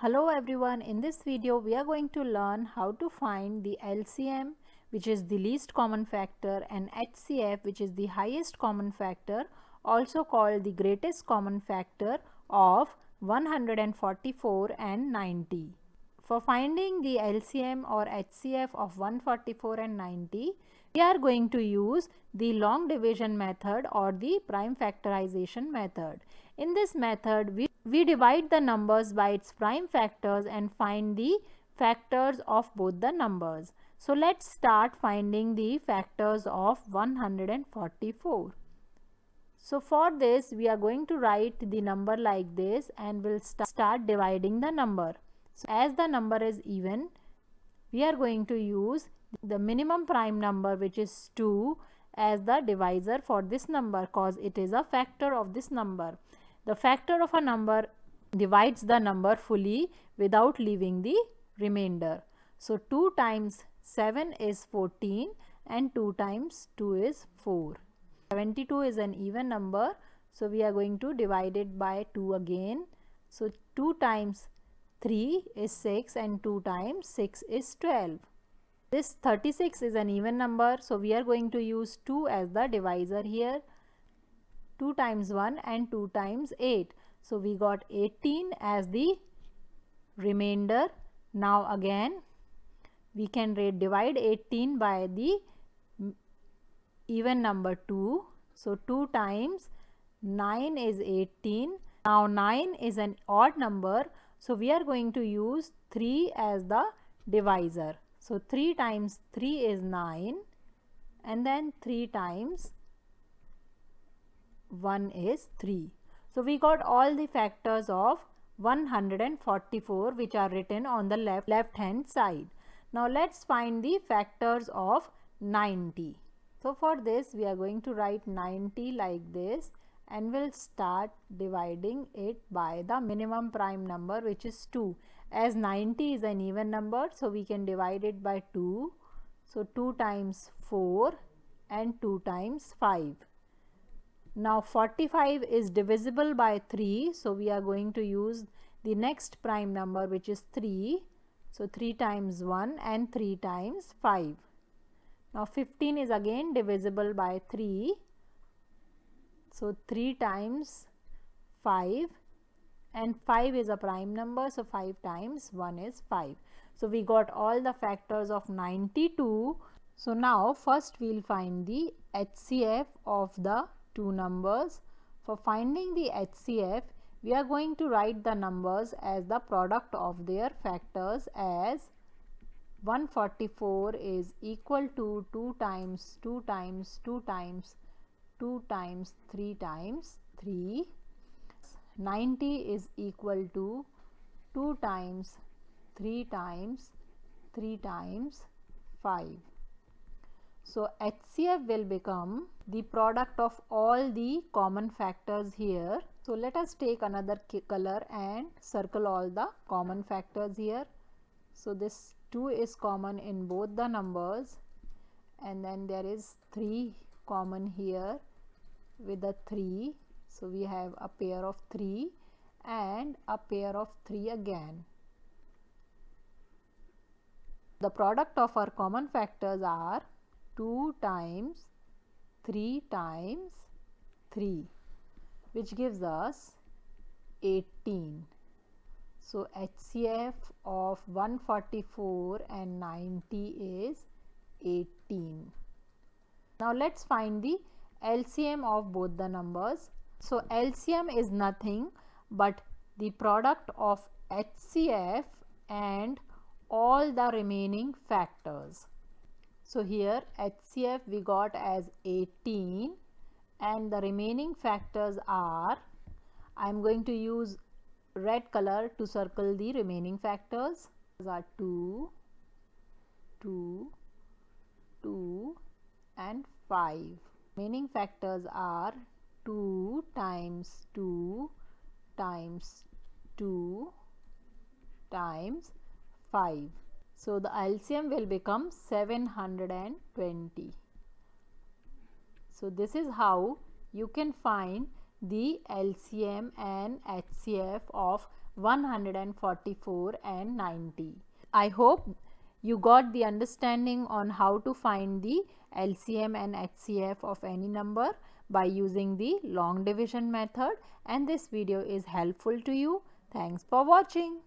Hello everyone, in this video we are going to learn how to find the LCM, which is the least common factor, and HCF, which is the highest common factor, also called the greatest common factor of 144 and 90. For finding the LCM or HCF of 144 and 90, we are going to use the long division method or the prime factorization method. In this method, we divide the numbers by its prime factors and find the factors of both the numbers. So let's start finding the factors of 144. So for this, we are going to write the number like this and we'll start dividing the number. So as the number is even, we are going to use the minimum prime number, which is 2, as the divisor for this number because it is a factor of this number. The factor of a number divides the number fully without leaving the remainder. So 2 times 7 is 14 and 2 times 2 is 4. 72 is an even number, so we are going to divide it by 2 again. So 2 times 3 is 6 and 2 times 6 is 12. This 36 is an even number, so we are going to use 2 as the divisor here. 2 times 1 and 2 times 8. So we got 18 as the remainder. Now again we can divide 18 by the even number 2. So 2 times 9 is 18. Now 9 is an odd number, so we are going to use 3 as the divisor. So 3 times 3 is 9 and then 3 times 1 is 3. So we got all the factors of 144 which are written on the left hand side. Now let's find the factors of 90. So for this we are going to write 90 like this and we'll start dividing it by the minimum prime number, which is 2. As 90 is an even number, so we can divide it by 2. So 2 times 4 and 2 times 5. Now 45 is divisible by 3, so we are going to use the next prime number, which is 3. So 3 times 1 and 3 times 5. Now 15 is again divisible by 3. So 3 times 5 and 5 is a prime number, so 5 times 1 is 5. So we got all the factors of 92. So now first we'll find the HCF of the two numbers. For finding the HCF, we are going to write the numbers as the product of their factors, as 144 is equal to 2 times 2 times 2 times 2 times 3 times 3. 90 is equal to 2 times 3 times 3 times 5. So HCF will become the product of all the common factors here. So let us take another color and circle all the common factors here. So this 2 is common in both the numbers, and then there is 3 common here with the 3. So we have a pair of 3 and a pair of 3 again. The product of our common factors are 2 times 3 times 3, which gives us 18. So HCF of 144 and 90 is 18. Now let's find the LCM of both the numbers. So LCM is nothing but the product of HCF and all the remaining factors. So here HCF we got as 18 and the remaining factors are, I am going to use red color to circle the remaining factors. Those are 2, 2, 2 and 5. Remaining factors are 2 times 2 times 2 times 5. So the LCM will become 720. So this is how you can find the LCM and HCF of 144 and 90. I hope you got the understanding on how to find the LCM and HCF of any number by using the long division method, and this video is helpful to you. Thanks for watching.